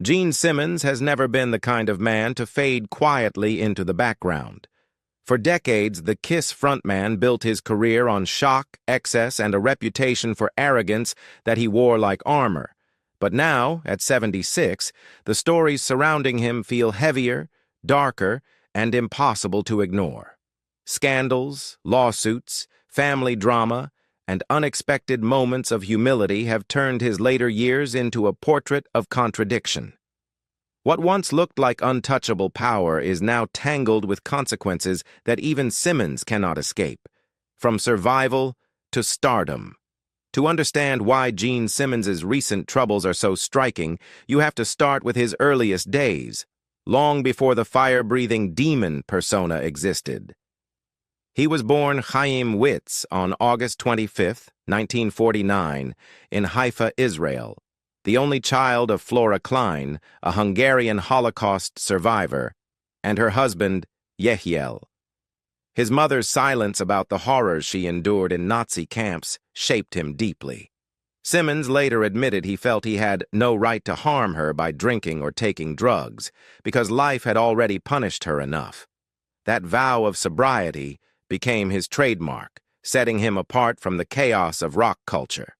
Gene Simmons has never been the kind of man to fade quietly into the background. For decades, the KISS frontman built his career on shock, excess, and a reputation for arrogance that he wore like armor. But now, at 76, the stories surrounding him feel heavier, darker, and impossible to ignore. Scandals, lawsuits, family drama, and unexpected moments of humility have turned his later years into a portrait of contradiction. What once looked like untouchable power is now tangled with consequences that even Simmons cannot escape, from survival to stardom. To understand why Gene Simmons's recent troubles are so striking, you have to start with his earliest days, long before the fire-breathing demon persona existed. He was born Chaim Witz on August 25, 1949, in Haifa, Israel, the only child of Flora Klein, a Hungarian Holocaust survivor, and her husband, Yehiel. His mother's silence about the horrors she endured in Nazi camps shaped him deeply. Simmons later admitted he felt he had no right to harm her by drinking or taking drugs, because life had already punished her enough. That vow of sobriety became his trademark, setting him apart from the chaos of rock culture.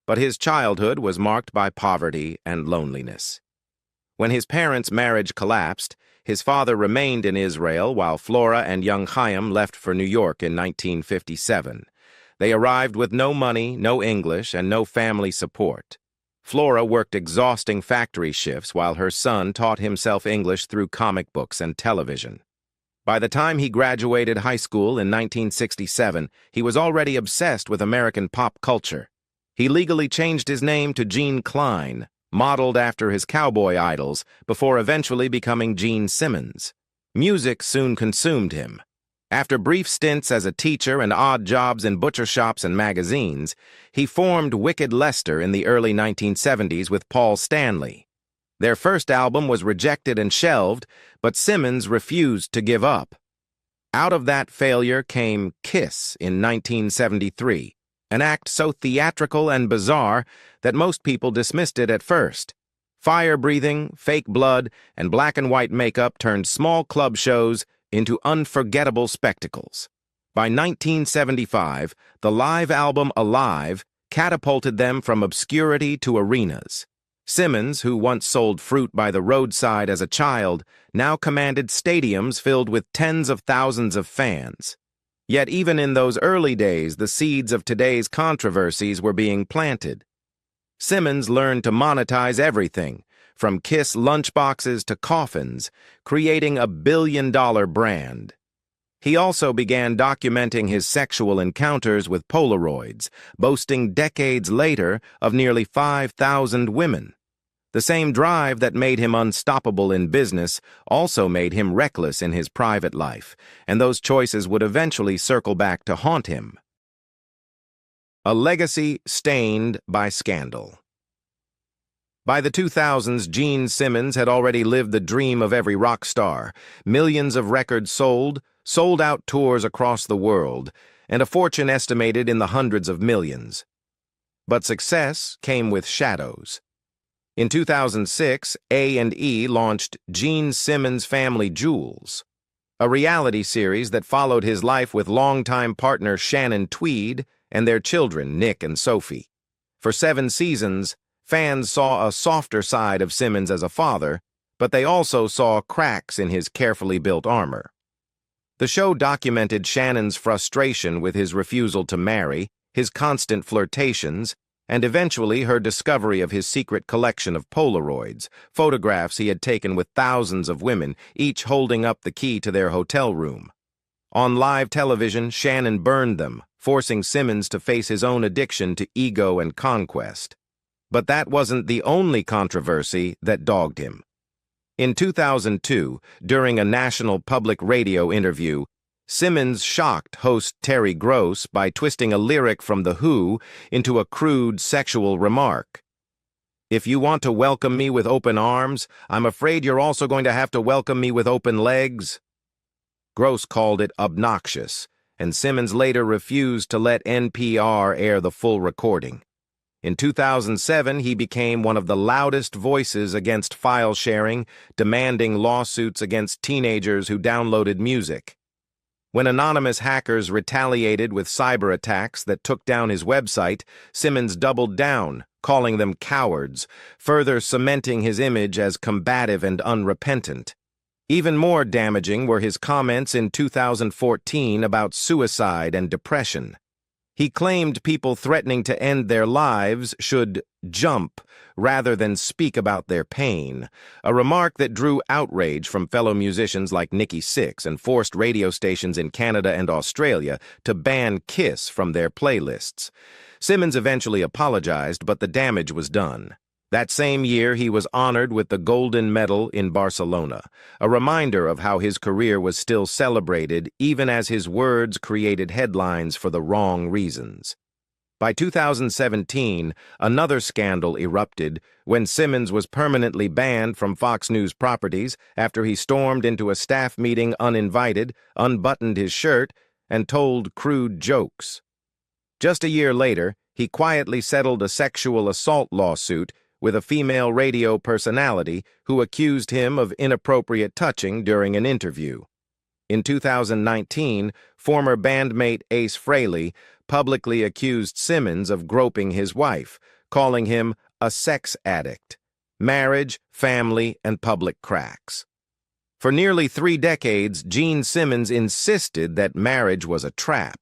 But his childhood was marked by poverty and loneliness. When his parents' marriage collapsed, his father remained in Israel while Flora and young Chaim left for New York in 1957. They arrived with no money, no English, and no family support. Flora worked exhausting factory shifts while her son taught himself English through comic books and television. By the time he graduated high school in 1967, he was already obsessed with American pop culture. He legally changed his name to Gene Klein, modeled after his cowboy idols, before eventually becoming Gene Simmons. Music soon consumed him. After brief stints as a teacher and odd jobs in butcher shops and magazines, he formed Wicked Lester in the early 1970s with Paul Stanley. Their first album was rejected and shelved, but Simmons refused to give up. Out of that failure came KISS in 1973, an act so theatrical and bizarre that most people dismissed it at first. Fire-breathing, fake blood, and black-and-white makeup turned small club shows into unforgettable spectacles. By 1975, the live album Alive catapulted them from obscurity to arenas. Simmons, who once sold fruit by the roadside as a child, now commanded stadiums filled with tens of thousands of fans. Yet even in those early days, the seeds of today's controversies were being planted. Simmons learned to monetize everything, from KISS lunchboxes to coffins, creating a billion-dollar brand. He also began documenting his sexual encounters with Polaroids, boasting decades later of nearly 5,000 women. The same drive that made him unstoppable in business also made him reckless in his private life, and those choices would eventually circle back to haunt him. A legacy stained by scandal. By the 2000s, Gene Simmons had already lived the dream of every rock star: millions of records sold, sold-out tours across the world, and a fortune estimated in the hundreds of millions. But success came with shadows. In 2006, A&E launched Gene Simmons' Family Jewels, a reality series that followed his life with longtime partner Shannon Tweed and their children, Nick and Sophie. For 7 seasons, fans saw a softer side of Simmons as a father, but they also saw cracks in his carefully built armor. The show documented Shannon's frustration with his refusal to marry, his constant flirtations, and eventually her discovery of his secret collection of Polaroids, photographs he had taken with thousands of women, each holding up the key to their hotel room. On live television, Shannon burned them, forcing Simmons to face his own addiction to ego and conquest. But that wasn't the only controversy that dogged him. In 2002, during a national public radio interview, Simmons shocked host Terry Gross by twisting a lyric from The Who into a crude sexual remark. "If you want to welcome me with open arms, I'm afraid you're also going to have to welcome me with open legs." Gross called it obnoxious, and Simmons later refused to let NPR air the full recording. In 2007, he became one of the loudest voices against file sharing, demanding lawsuits against teenagers who downloaded music. When anonymous hackers retaliated with cyber attacks that took down his website, Simmons doubled down, calling them cowards, further cementing his image as combative and unrepentant. Even more damaging were his comments in 2014 about suicide and depression. He claimed people threatening to end their lives should jump rather than speak about their pain, a remark that drew outrage from fellow musicians like Nikki Sixx and forced radio stations in Canada and Australia to ban KISS from their playlists. Simmons eventually apologized, but the damage was done. That same year, he was honored with the Golden Medal in Barcelona, a reminder of how his career was still celebrated even as his words created headlines for the wrong reasons. By 2017, another scandal erupted when Simmons was permanently banned from Fox News properties after he stormed into a staff meeting uninvited, unbuttoned his shirt, and told crude jokes. Just a year later, he quietly settled a sexual assault lawsuit with a female radio personality who accused him of inappropriate touching during an interview. In 2019, former bandmate Ace Frehley publicly accused Simmons of groping his wife, calling him a sex addict. Marriage, family, and public cracks. For nearly 3 decades, Gene Simmons insisted that marriage was a trap.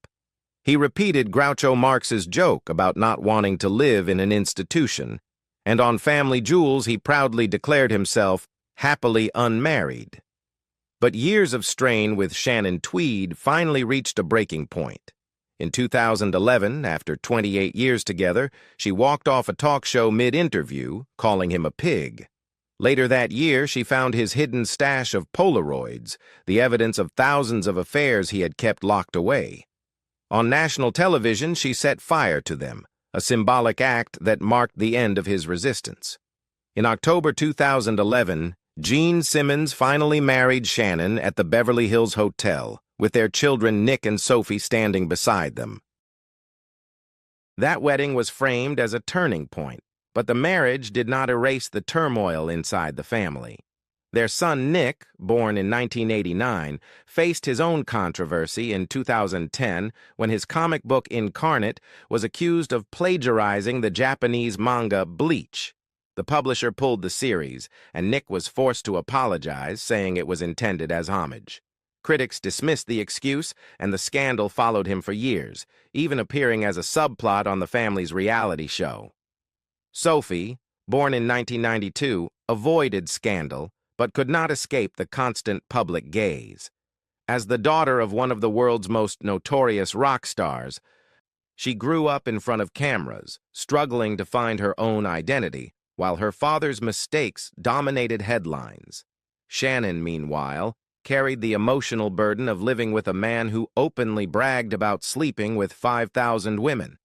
He repeated Groucho Marx's joke about not wanting to live in an institution, and on Family Jewels he proudly declared himself happily unmarried. But years of strain with Shannon Tweed finally reached a breaking point. In 2011, after 28 years together, she walked off a talk show mid-interview, calling him a pig. Later that year, she found his hidden stash of Polaroids, the evidence of thousands of affairs he had kept locked away. On national television, she set fire to them, a symbolic act that marked the end of his resistance. In October 2011, Gene Simmons finally married Shannon at the Beverly Hills Hotel, with their children Nick and Sophie standing beside them. That wedding was framed as a turning point, but the marriage did not erase the turmoil inside the family. Their son Nick, born in 1989, faced his own controversy in 2010 when his comic book Incarnate was accused of plagiarizing the Japanese manga Bleach. The publisher pulled the series, and Nick was forced to apologize, saying it was intended as homage. Critics dismissed the excuse, and the scandal followed him for years, even appearing as a subplot on the family's reality show. Sophie, born in 1992, avoided scandal, but could not escape the constant public gaze. As the daughter of one of the world's most notorious rock stars, she grew up in front of cameras, struggling to find her own identity, while her father's mistakes dominated headlines. Shannon, meanwhile, carried the emotional burden of living with a man who openly bragged about sleeping with 5,000 women.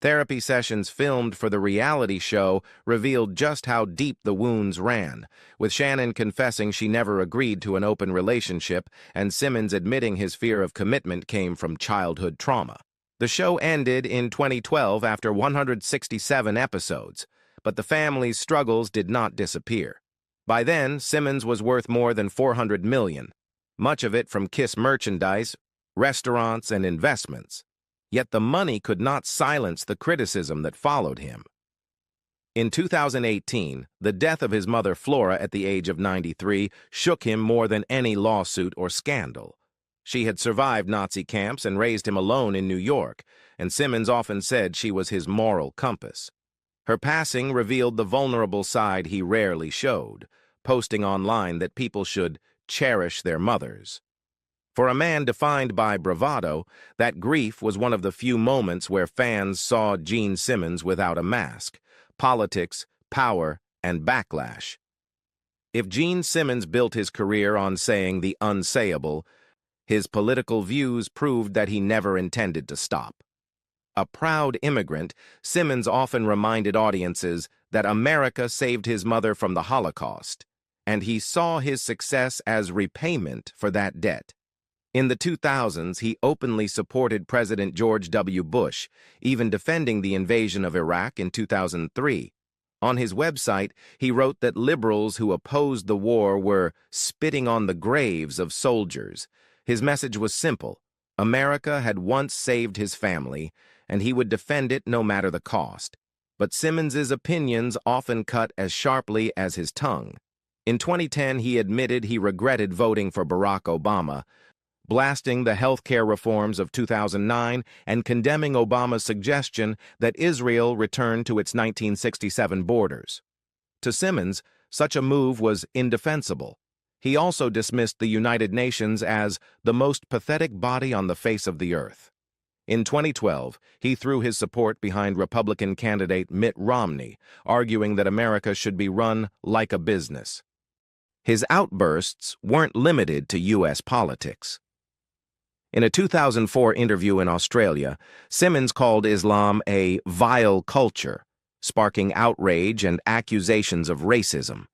Therapy sessions filmed for the reality show revealed just how deep the wounds ran, with Shannon confessing she never agreed to an open relationship and Simmons admitting his fear of commitment came from childhood trauma. The show ended in 2012 after 167 episodes, but the family's struggles did not disappear. By then, Simmons was worth more than $400 million, much of it from KISS merchandise, restaurants, and investments. Yet the money could not silence the criticism that followed him. In 2018, the death of his mother Flora at the age of 93 shook him more than any lawsuit or scandal. She had survived Nazi camps and raised him alone in New York, and Simmons often said she was his moral compass. Her passing revealed the vulnerable side he rarely showed, posting online that people should cherish their mothers. For a man defined by bravado, that grief was one of the few moments where fans saw Gene Simmons without a mask: politics, power, and backlash. If Gene Simmons built his career on saying the unsayable, his political views proved that he never intended to stop. A proud immigrant, Simmons often reminded audiences that America saved his mother from the Holocaust, and he saw his success as repayment for that debt. In the 2000s, he openly supported President George W. Bush, even defending the invasion of Iraq in 2003. On his website, he wrote that liberals who opposed the war were spitting on the graves of soldiers. His message was simple. America had once saved his family, and he would defend it no matter the cost. But Simmons's opinions often cut as sharply as his tongue. In 2010, he admitted he regretted voting for Barack Obama, blasting the healthcare reforms of 2009 and condemning Obama's suggestion that Israel return to its 1967 borders. To Simmons, such a move was indefensible. He also dismissed the United Nations as the most pathetic body on the face of the earth. In 2012, he threw his support behind Republican candidate Mitt Romney, arguing that America should be run like a business. His outbursts weren't limited to U.S. politics. In a 2004 interview in Australia, Simmons called Islam a vile culture, sparking outrage and accusations of racism.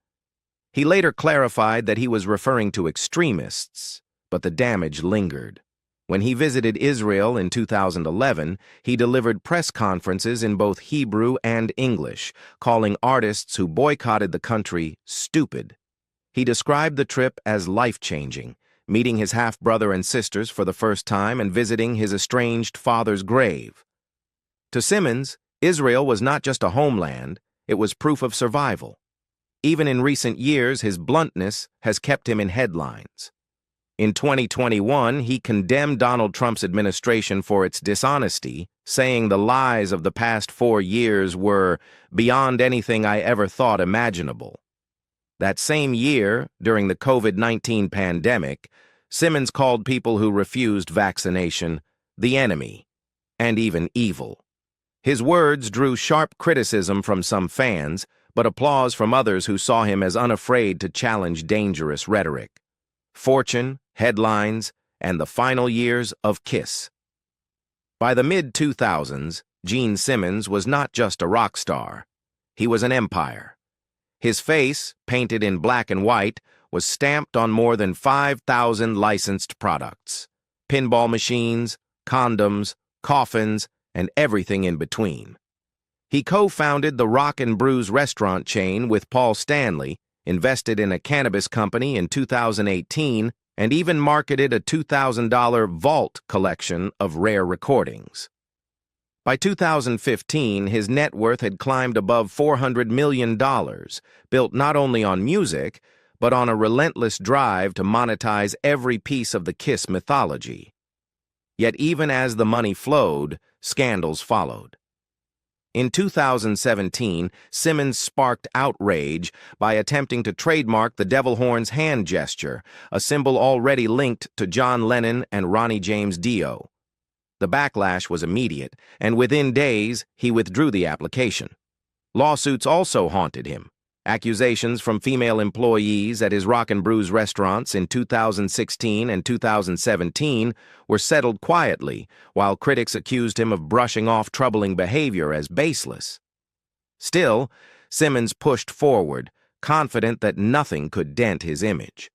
He later clarified that he was referring to extremists, but the damage lingered. When he visited Israel in 2011, he delivered press conferences in both Hebrew and English, calling artists who boycotted the country stupid. He described the trip as life-changing, meeting his half-brother and sisters for the first time and visiting his estranged father's grave. To Simmons, Israel was not just a homeland, it was proof of survival. Even in recent years, his bluntness has kept him in headlines. In 2021, he condemned Donald Trump's administration for its dishonesty, saying the lies of the past 4 years were beyond anything I ever thought imaginable. That same year, during the COVID-19 pandemic, Simmons called people who refused vaccination the enemy, and even evil. His words drew sharp criticism from some fans, but applause from others who saw him as unafraid to challenge dangerous rhetoric. Fortune, headlines, and the final years of KISS. By the mid-2000s, Gene Simmons was not just a rock star. He was an empire. His face, painted in black and white, was stamped on more than 5,000 licensed products. Pinball machines, condoms, coffins, and everything in between. He co-founded the Rock and Brews restaurant chain with Paul Stanley, invested in a cannabis company in 2018, and even marketed a $2,000 vault collection of rare recordings. By 2015, his net worth had climbed above $400 million, built not only on music, but on a relentless drive to monetize every piece of the KISS mythology. Yet even as the money flowed, scandals followed. In 2017, Simmons sparked outrage by attempting to trademark the devil horn's hand gesture, a symbol already linked to John Lennon and Ronnie James Dio. The backlash was immediate, and within days, he withdrew the application. Lawsuits also haunted him. Accusations from female employees at his Rock and Brews restaurants in 2016 and 2017 were settled quietly, while critics accused him of brushing off troubling behavior as baseless. Still, Simmons pushed forward, confident that nothing could dent his image.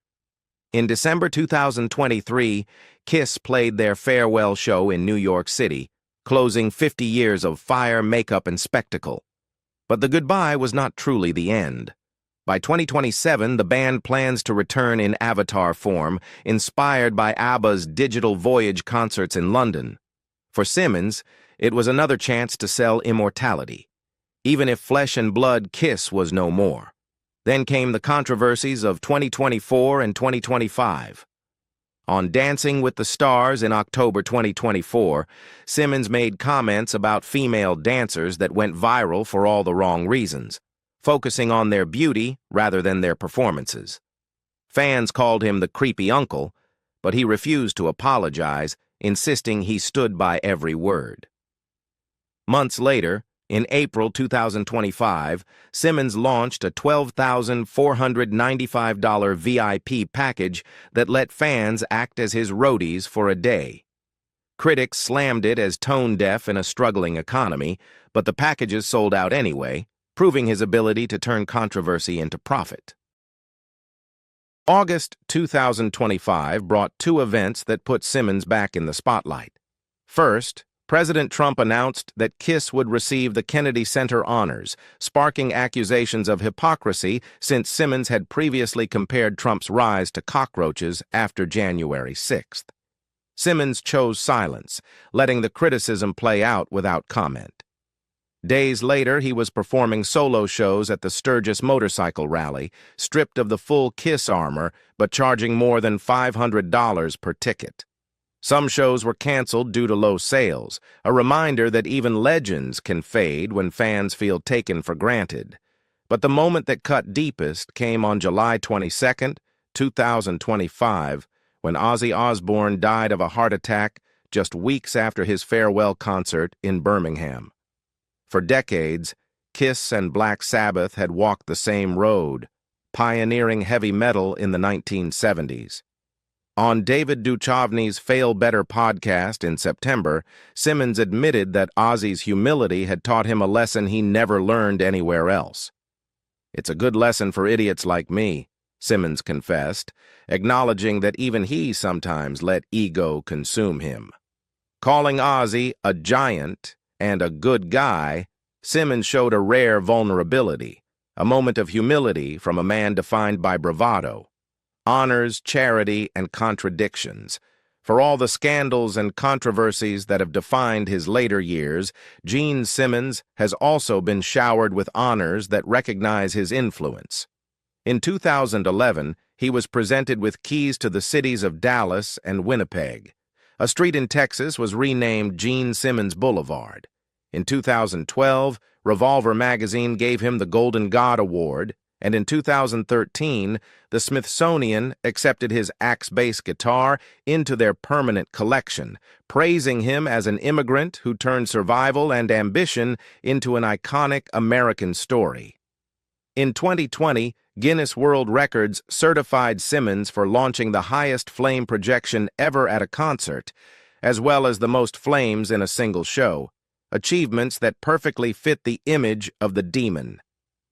In December 2023, KISS played their farewell show in New York City, closing 50 years of fire, makeup, and spectacle. But the goodbye was not truly the end. By 2027, the band plans to return in avatar form, inspired by ABBA's Digital Voyage concerts in London. For Simmons, it was another chance to sell immortality, even if flesh and blood KISS was no more. Then came the controversies of 2024 and 2025. On Dancing with the Stars in October 2024, Simmons made comments about female dancers that went viral for all the wrong reasons, focusing on their beauty rather than their performances. Fans called him the creepy uncle, but he refused to apologize, insisting he stood by every word. Months later, in April 2025, Simmons launched a $12,495 VIP package that let fans act as his roadies for a day. Critics slammed it as tone-deaf in a struggling economy, but the packages sold out anyway, proving his ability to turn controversy into profit. August 2025 brought two events that put Simmons back in the spotlight. First, President Trump announced that KISS would receive the Kennedy Center honors, sparking accusations of hypocrisy since Simmons had previously compared Trump's rise to cockroaches after January 6th. Simmons chose silence, letting the criticism play out without comment. Days later, he was performing solo shows at the Sturgis motorcycle rally, stripped of the full KISS armor, but charging more than $500 per ticket. Some shows were canceled due to low sales, a reminder that even legends can fade when fans feel taken for granted. But the moment that cut deepest came on July 22, 2025, when Ozzy Osbourne died of a heart attack just weeks after his farewell concert in Birmingham. For decades, KISS and Black Sabbath had walked the same road, pioneering heavy metal in the 1970s. On David Duchovny's Fail Better podcast in September, Simmons admitted that Ozzy's humility had taught him a lesson he never learned anywhere else. "It's a good lesson for idiots like me," Simmons confessed, acknowledging that even he sometimes let ego consume him. Calling Ozzy a giant and a good guy, Simmons showed a rare vulnerability, a moment of humility from a man defined by bravado, honors, charity, and contradictions. For all the scandals and controversies that have defined his later years, Gene Simmons has also been showered with honors that recognize his influence. In 2011, he was presented with keys to the cities of Dallas and Winnipeg. A street in Texas was renamed Gene Simmons Boulevard. In 2012, Revolver magazine gave him the Golden God Award, and in 2013, the Smithsonian accepted his Axe bass guitar into their permanent collection, praising him as an immigrant who turned survival and ambition into an iconic American story. In 2020, Guinness World Records certified Simmons for launching the highest flame projection ever at a concert, as well as the most flames in a single show, achievements that perfectly fit the image of the demon.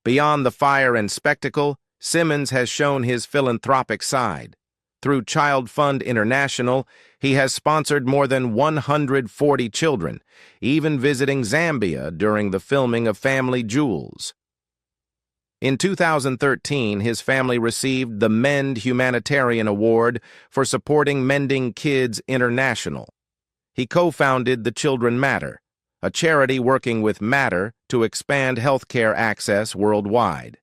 Beyond the fire and spectacle, Simmons has shown his philanthropic side. Through Child Fund International, he has sponsored more than 140 children, even visiting Zambia during the filming of Family Jewels. In 2013, his family received the Mend Humanitarian Award for supporting Mending Kids International. He co-founded The Children Matter, a charity working with Matter to expand healthcare access worldwide.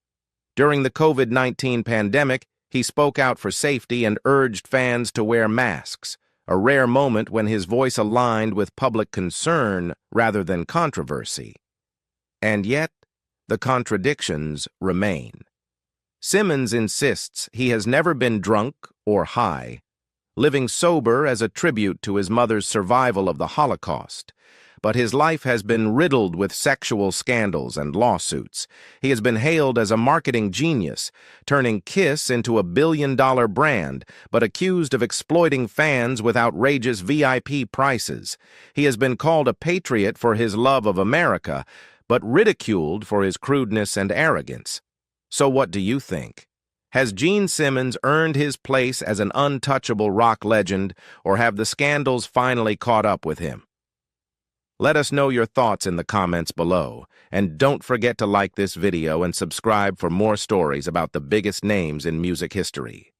During the COVID-19 pandemic, he spoke out for safety and urged fans to wear masks, a rare moment when his voice aligned with public concern rather than controversy. And yet, the contradictions remain. Simmons insists he has never been drunk or high, living sober as a tribute to his mother's survival of the Holocaust. But his life has been riddled with sexual scandals and lawsuits. He has been hailed as a marketing genius, turning KISS into a billion-dollar brand, but accused of exploiting fans with outrageous VIP prices. He has been called a patriot for his love of America, but ridiculed for his crudeness and arrogance. So what do you think? Has Gene Simmons earned his place as an untouchable rock legend, or have the scandals finally caught up with him? Let us know your thoughts in the comments below, and don't forget to like this video and subscribe for more stories about the biggest names in music history.